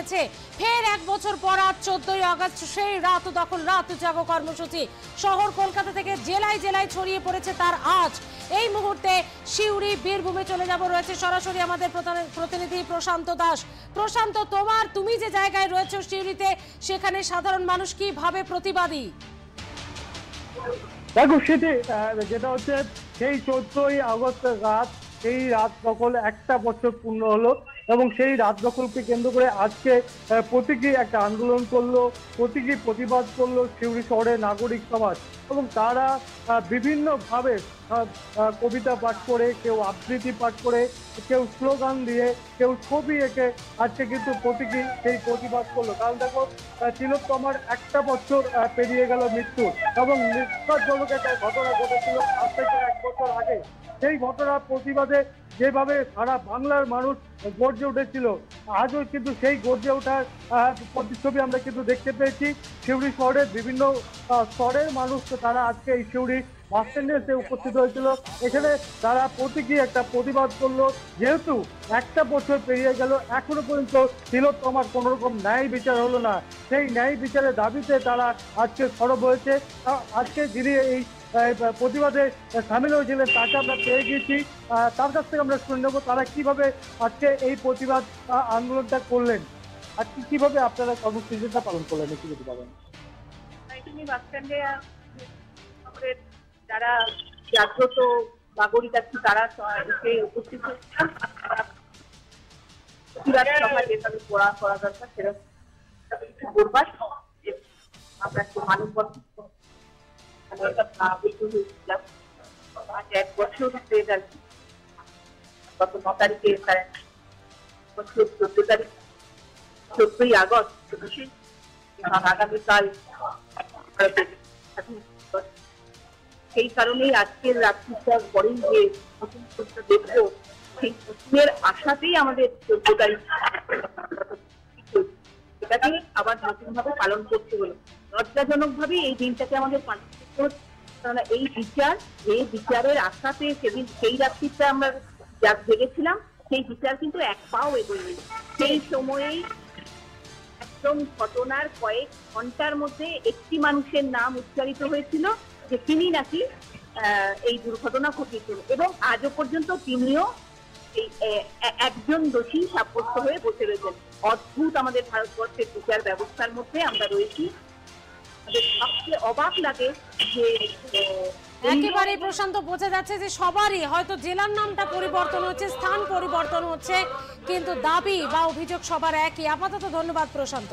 গেছে। ফের এক বছর পর আজ 14ই আগস্ট সেই রাত দখল রাত জাগো কর্মসূচি শহর কলকাতা থেকে জেলায় জেলায় ছড়িয়ে পড়েছে তার আজ। এই মুহূর্তে সিউড়ি বীরভূমে চলে যাব, রয়েছে সরাসরি আমাদের প্রতিনিধি প্রশান্ত দাস। প্রশান্ত, তুমি যে জায়গায় রয়েছে সিউড়িতে, সেখানে সাধারণ মানুষ কিভাবে প্রতিবাদী? দেখো সেটি যেটা হচ্ছে সেই 14ই আগস্ট রাত, সেই রাত দখল একটা বছর পূর্ণ হলো এবং সেই রাত দখলকে কেন্দ্র করে আজকে প্রতীকী একটা আন্দোলন করলো, প্রতীকী প্রতিবাদ করলো সিউড়ি শহরের নাগরিক সমাজ। এবং তারা বিভিন্নভাবে কবিতা পাঠ করে, কেউ আবৃত্তি পাঠ করে, কেউ স্লোগান দিয়ে, কেউ ছবি এঁকে আজকে কিন্তু প্রতীকী সেই প্রতিবাদ করলো। কারণ দেখো তিলোত্তমার একটা বছর পেরিয়ে গেল মৃত্যু এবং নিঃশ্বাসজনক একটা ঘটনা ঘটেছিল আজ থেকে এক বছর আগে। সেই ঘটনার প্রতিবাদে যেভাবে সারা বাংলার মানুষ গর্জে উঠেছিল, আজও কিন্তু সেই গর্জে ওঠার প্রতিচ্ছবি আমরা কিন্তু দেখতে পেয়েছি। সিউড়ি শহরের বিভিন্ন স্তরের মানুষ তারা আজকে এই সিউড়ি বাস স্ট্যান্ডে এসে উপস্থিত হয়েছিল। এখানে তারা প্রতীকী একটা প্রতিবাদ করলো, যেহেতু একটা বছর পেরিয়ে গেল এখনো পর্যন্ত তিলোত্তমার কোনো রকম ন্যায় বিচার হলো না। সেই ন্যায় বিচারের দাবিতে তারা আজকে সরব হয়েছে। আজকে যিনি এই প্রতিবাদে সামিল হয়েছিলেন তাকে আমরা পেয়ে গিয়েছি, তার কাছ থেকে আমরা শুনে নেবো তারা কিভাবে আজকে এই প্রতিবাদ আন্দোলনটা করলেন, আজকে কিভাবে আপনারা কর্মসূচিটা পালন করলেন একটু যদি বলেন। বাস স্ট্যান্ডে যারা জাগ্রত নাগরিক আছে তারা এসে উপস্থিত হয়েছিলাম। প্রতিবাদ সভায় যেভাবে করা দরকার সেরকম করবার আমরা একটু মানববন্ধন হয়েছিলাম। আজ এক বছর হয়ে যাচ্ছে, গত 9 তারিখে বছর 14 তারিখ 14ই আগস্ট আগামীকাল সেই কারণেই আজকের রাত্রিটার পরেই যে নতুন দেখবো সেই নতুনের আশাতেই আমাদের 14 তারিখ সেটাকে আবার নতুন ভাবে পালন করতে হলো। লজ্জাজনক ভাবে এই দিনটাকে আমাদের পালন করতে হচ্ছে, কারণ এই বিচার, যে বিচারের আশাতে সেদিন সেই রাত্রিটা আমরা যা ভেবেছিলাম সেই বিচার কিন্তু এক পাও এগোয়নি। সেই সময়েই একদম ঘটনার কয়েক ঘন্টার মধ্যে একটি মানুষের নাম উচ্চারিত হয়েছিল যে তিনি নাকি এই দুর্ঘটনা ঘটিয়েছিল এবং আজও পর্যন্ত তিনিও এই একজন দোষী সাব্যস্ত হয়ে বসে রয়েছেন। অদ্ভুত আমাদের ভারতবর্ষের বিচার ব্যবস্থার মধ্যে আমরা রয়েছি। আমাদের সবচেয়ে অবাক লাগে যে একেবারে প্রশান্ত, বোঝা যাচ্ছে যে সবারই হয়তো জেলার নামটা পরিবর্তন হচ্ছে, স্থান পরিবর্তন হচ্ছে, কিন্তু দাবি বা অভিযোগ সবার একই। আপাতত ধন্যবাদ প্রশান্ত।